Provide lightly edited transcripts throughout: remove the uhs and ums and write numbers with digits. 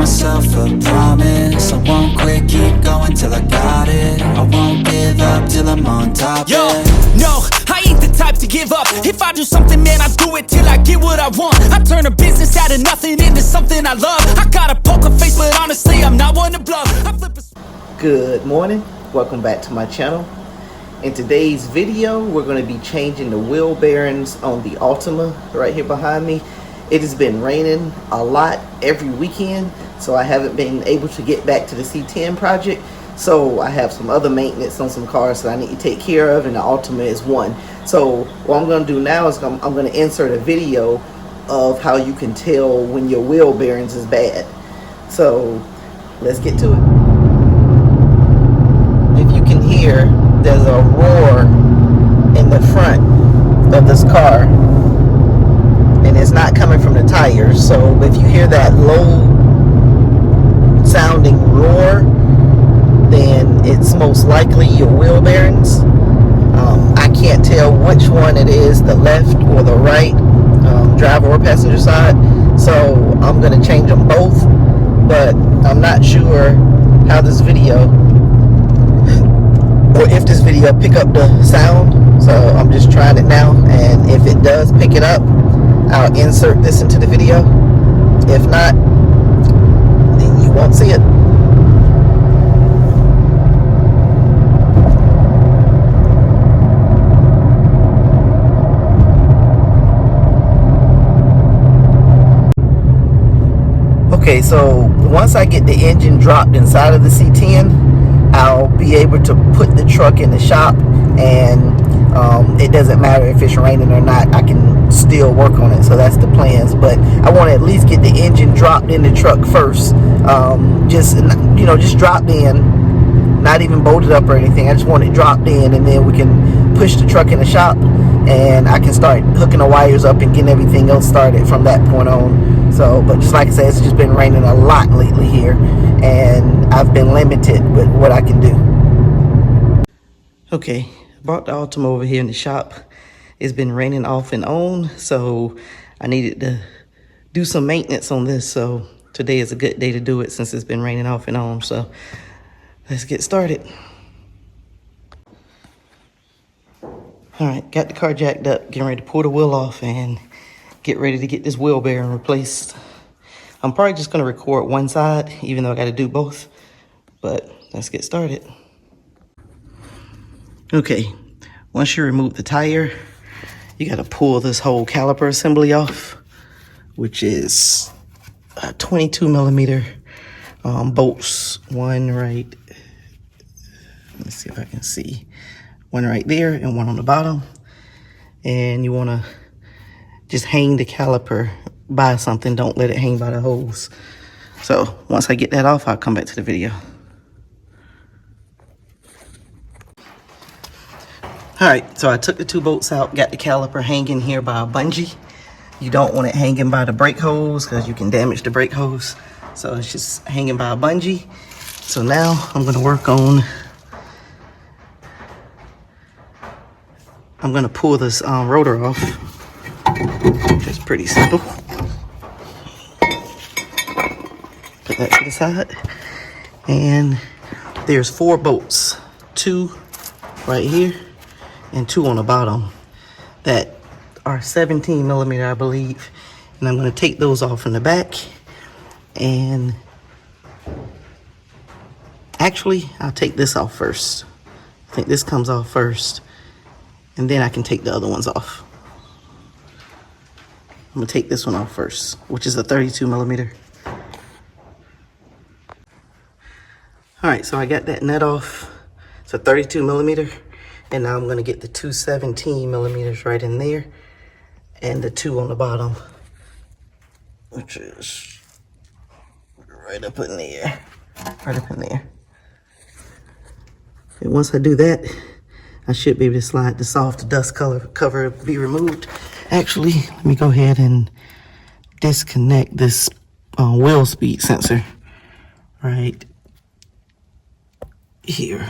myself a promise, I won't quit, keep going till I got it. I won't give up till I'm on top. Yo, no, I ain't the type to give up. If I do something, man, I do it till I get what I want. I turn a business out of nothing into something I love. I got a poker face, but honestly, I'm not one to bluff. Good morning, welcome back to my channel. In today's video, we're going to be changing the wheel bearings on the Altima right here behind me. It has been raining a lot every weekend, so I haven't been able to get back to the C10 project. So I have some other maintenance on some cars that I need to take care of, and the Altima is one. So what I'm going to do now is I'm going to insert a video of how you can tell when your wheel bearings is bad. So let's get to it. If you can hear, there's a roar in the front of this car, and it's not coming from the tires. So if you hear that low sounding roar, then it's most likely your wheel bearings. I can't tell which one it is, the left or the right, driver or passenger side, so I'm going to change them both, but I'm not sure how this video, or if this video pick up the sound, so I'm just trying it now, and if it does pick it up, I'll insert this into the video. If not, then you won't see it. Okay, so once I get the engine dropped inside of the C10, I'll be able to put the truck in the shop, and it doesn't matter if it's raining or not, I can still work on it. So that's the plans, but I want to at least get the engine dropped in the truck first. Just dropped in, not even bolted up or anything. I just want it dropped in, and then we can push the truck in the shop, and I can start hooking the wires up and getting everything else started from that point on. So, but just like I said, it's just been raining a lot lately here, and I've been limited with what I can do. Okay, brought the Altima over here in the shop. It's been raining off and on, so I needed to do some maintenance on this. So today is a good day to do it since it's been raining off and on. So let's get started. All right, got the car jacked up, getting ready to pull the wheel off and get ready to get this wheel bearing replaced. I'm probably just gonna record one side, even though I gotta do both, but let's get started. Okay, once you remove the tire, you gotta pull this whole caliper assembly off, which is 22 millimeter bolts. One right, let me see if I can see. One right there and one on the bottom. And you wanna just hang the caliper by something. Don't let it hang by the hose. So once I get that off, I'll come back to the video. All right, so I took the two bolts out, got the caliper hanging here by a bungee. You don't want it hanging by the brake hose because you can damage the brake hose. So it's just hanging by a bungee. So now I'm gonna work on, I'm gonna pull this rotor off. It's pretty simple. Put that to the side. And there's 4 bolts, 2 right here and 2 on the bottom that are 17 millimeter, I believe. And I'm going to take those off from the back. And actually, I'll take this off first. I think this comes off first, and then I can take the other ones off. I'm gonna take this one off first, which is a 32 millimeter. All right, so I got that nut off. It's a 32 millimeter. And now I'm gonna get the 2 17 millimeters right in there, and the 2 on the bottom, which is right up in there, right up in there. And once I do that, I should be able to slide this off. The dust cover be removed. Actually, let me go ahead and disconnect this wheel speed sensor right here.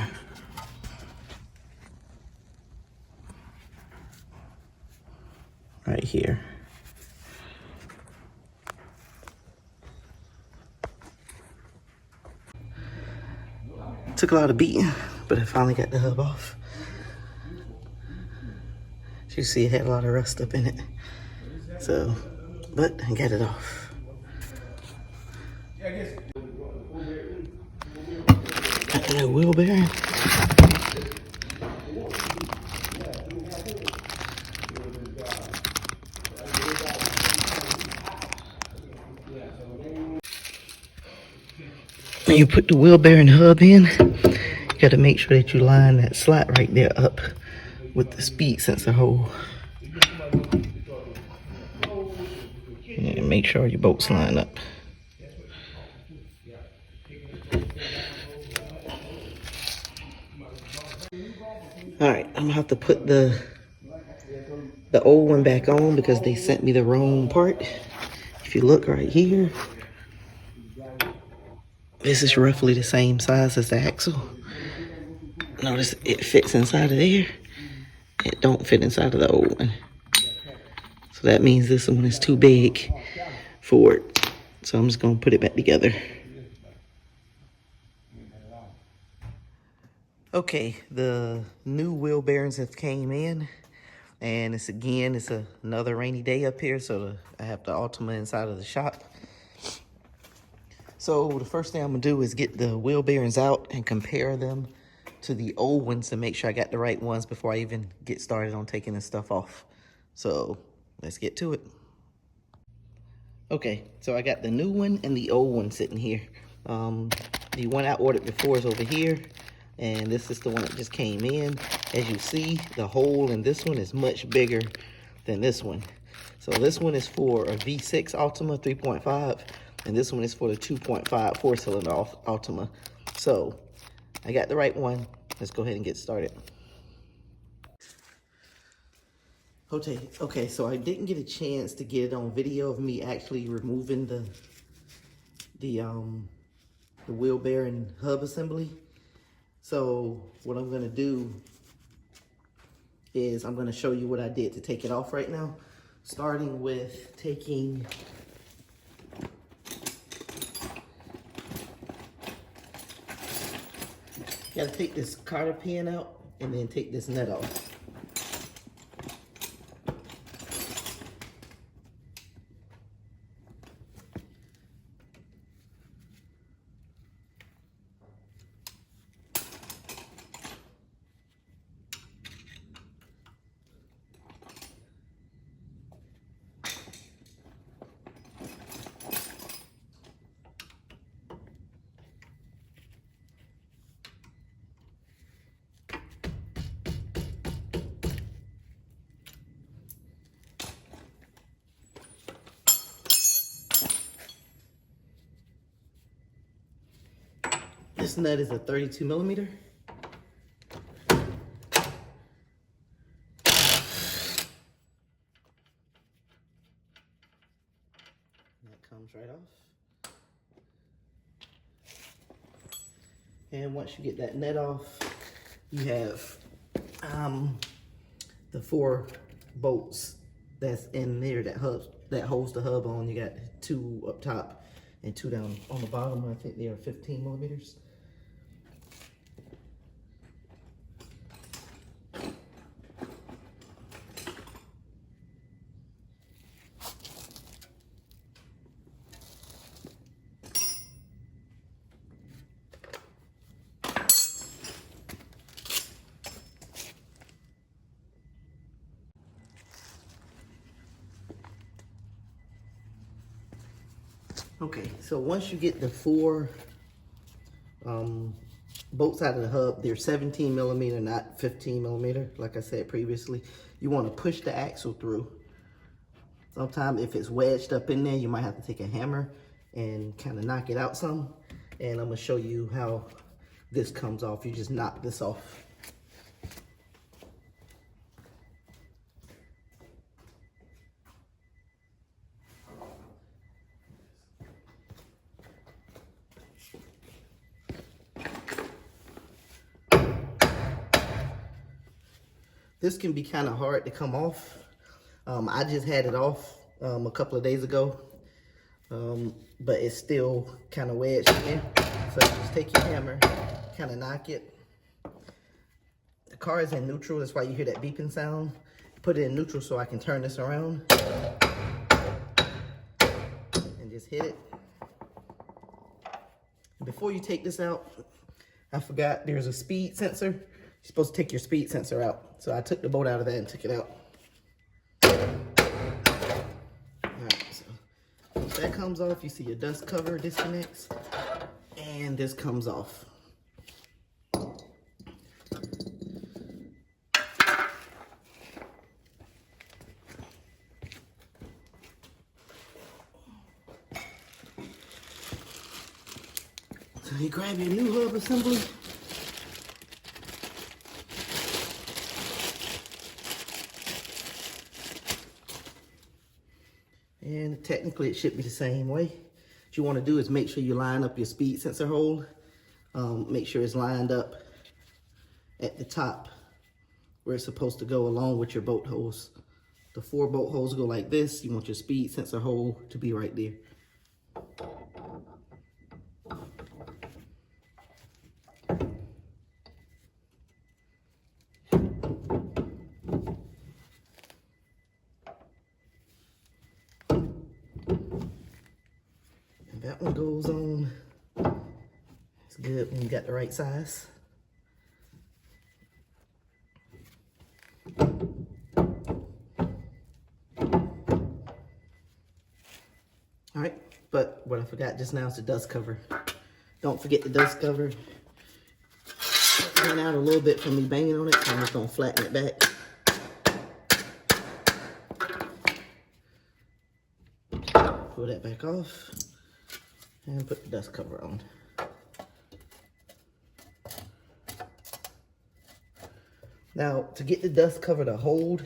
Right here. Took a lot of beating, but I finally got the hub off. As you see, it had a lot of rust up in it. So, but I got it off. Got that wheel bearing. When you put the wheel bearing hub in, you gotta make sure that you line that slot right there up with the speed sensor hole. And make sure your bolts line up. Alright, I'm gonna have to put the old one back on because they sent me the wrong part. If you look right here, this is roughly the same size as the axle. Notice it fits inside of there. It don't fit inside of the old one. So that means this one is too big for it. So I'm just gonna put it back together. Okay, the new wheel bearings have came in, and it's another rainy day up here, so I have the Altima inside of the shop. So the first thing I'm gonna do is get the wheel bearings out and compare them to the old ones to make sure I got the right ones before I even get started on taking this stuff off. So let's get to it. Okay, so I got the new one and the old one sitting here. The one I ordered before is over here, and this is the one that just came in. As you see, the hole in this one is much bigger than this one. So this one is for a V6 Altima 3.5, and this one is for the 2.5 4-cylinder Altima. So I got the right one. Let's go ahead and get started. Okay, so I didn't get a chance to get it on video of me actually removing the wheel bearing hub assembly. So what I'm gonna do is I'm gonna show you what I did to take it off right now. Starting with taking gotta take this cotter pin out and then take this nut off. This nut is a 32 millimeter. That comes right off. And once you get that nut off, you have the 4 bolts that's in there that holds the hub on. You got 2 up top and 2 down on the bottom. I think they are 15 millimeters. Okay, so once you get the 4 bolts out of the hub, they're 17 millimeter, not 15 millimeter, like I said previously. You want to push the axle through. Sometimes if it's wedged up in there, you might have to take a hammer and kind of knock it out some. And I'm going to show you how this comes off. You just knock this off. This can be kind of hard to come off. I just had it off a couple of days ago, but it's still kind of wedged in there. So you just take your hammer kind of knock it. The car is in neutral, that's why you hear that beeping sound. Put it in neutral so I can turn this around and just hit it. Before you take this out, I forgot there's a speed sensor. You're supposed to take your speed sensor out. So I took the bolt out of that and took it out. Alright, so once that comes off, you see your dust cover disconnects, and this comes off. So you grab your new hub assembly. And technically it should be the same way. What you want to do is make sure you line up your speed sensor hole. Make sure it's lined up at the top where it's supposed to go along with your bolt holes. The 4 bolt holes go like this. You want your speed sensor hole to be right there. That one goes on. It's good when you got the right size. All right, but what I forgot just now is the dust cover. Don't forget the dust cover. It ran out a little bit from me banging on it, so I'm just gonna flatten it back. Pull that back off. And put the dust cover on. Now, to get the dust cover to hold,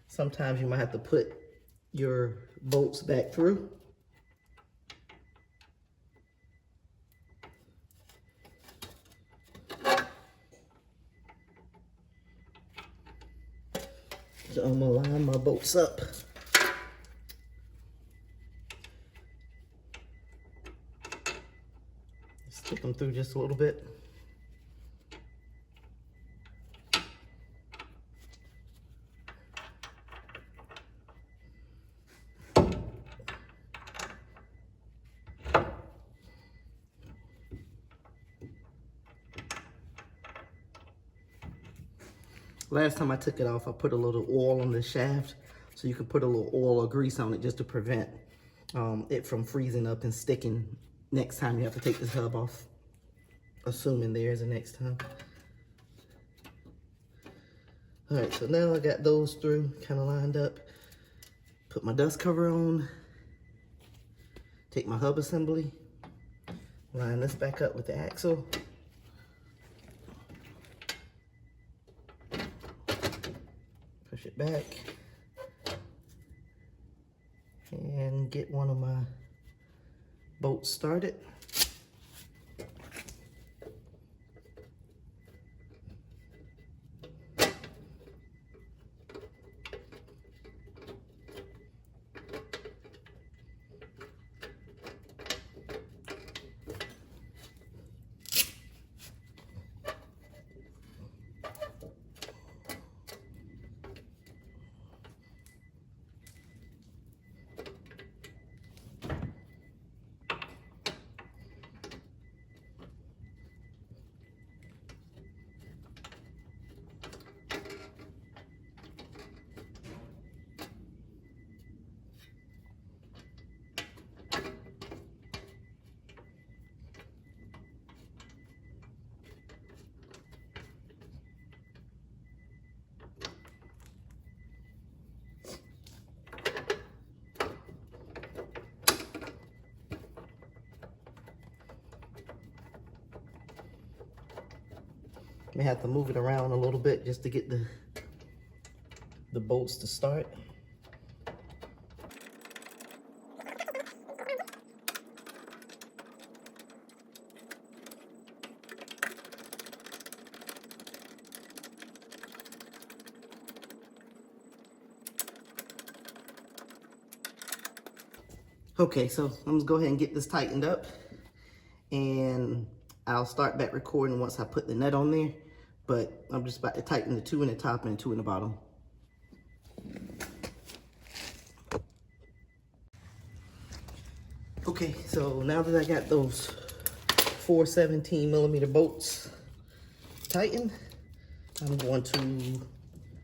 sometimes you might have to put your bolts back through. So I'm gonna line my bolts up. Stick them through just a little bit. Last time I took it off, I put a little oil on the shaft, so you can put a little oil or grease on it just to prevent it from freezing up and sticking next time you have to take this hub off, assuming there is a next time. All right, so now I got those through, kind of lined up. Put my dust cover on, take my hub assembly, line this back up with the axle. Push it back and get one of my bolts started. May have to move it around a little bit just to get the bolts to start. Okay, so I'm gonna go ahead and get this tightened up. And I'll start back recording once I put the nut on there. But I'm just about to tighten the 2 in the top and the 2 in the bottom. Okay, so now that I got those 4 17mm bolts tightened, I'm going to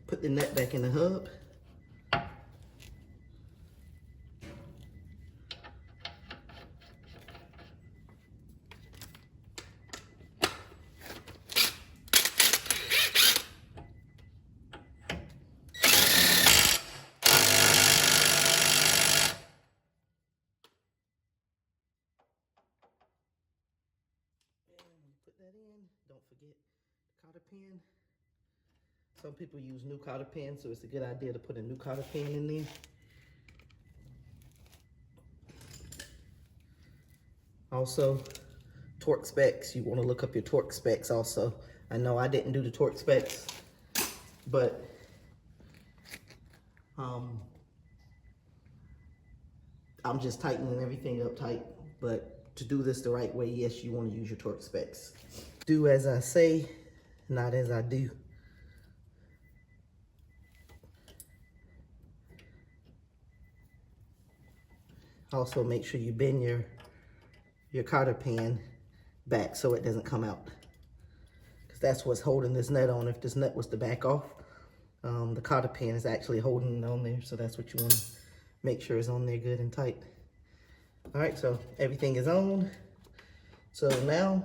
put the nut back in the hub. Put that in. Don't forget the cotter pin. Some people use new cotter pins, so it's a good idea to put a new cotter pin in there. Also, torque specs. You want to look up your torque specs also. I know I didn't do the torque specs, but I'm just tightening everything up tight. But to do this the right way, yes, you want to use your torque specs. Do as I say, not as I do. Also, make sure you bend your cotter pin back so it doesn't come out, because that's what's holding this nut on. If this nut was to back off, the cotter pin is actually holding it on there, so that's what you want to make sure is on there good and tight. All right, so everything is on. So now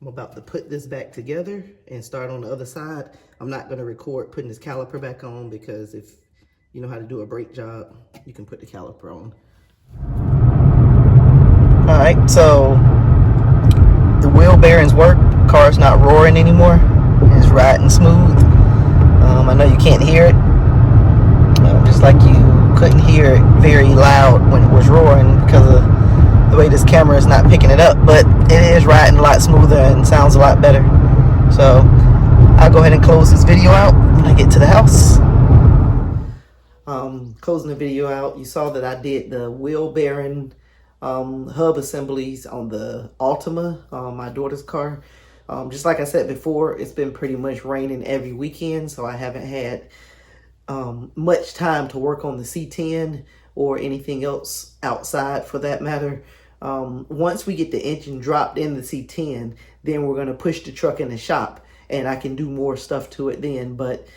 I'm about to put this back together and start on the other side. I'm not going to record putting this caliper back on, because if you know how to do a brake job, you can put the caliper on. All right, so the wheel bearings work. Car's not roaring anymore. It's riding smooth. I know you can't hear it, just like you couldn't hear it very loud when it was roaring because of the way this camera is not picking it up, but it is riding a lot smoother and sounds a lot better. So I'll go ahead and close this video out when I get to the house. Closing the video out, you saw that I did the wheel bearing hub assemblies on the Altima, my daughter's car. Just like I said before, it's been pretty much raining every weekend, so I haven't had much time to work on the C10 or anything else outside for that matter. Once we get the engine dropped in the C10, then we're going to push the truck in the shop and I can do more stuff to it then. But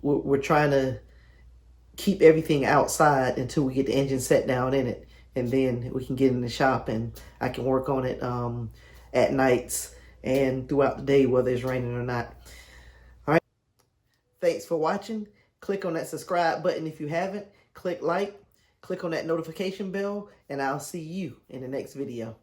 we're trying to keep everything outside until we get the engine set down in it, and then we can get in the shop and I can work on it at nights and throughout the day, whether it's raining or not. All right, thanks for watching. Click on that subscribe button if you haven't. Click like, click on that notification bell, and I'll see you in the next video.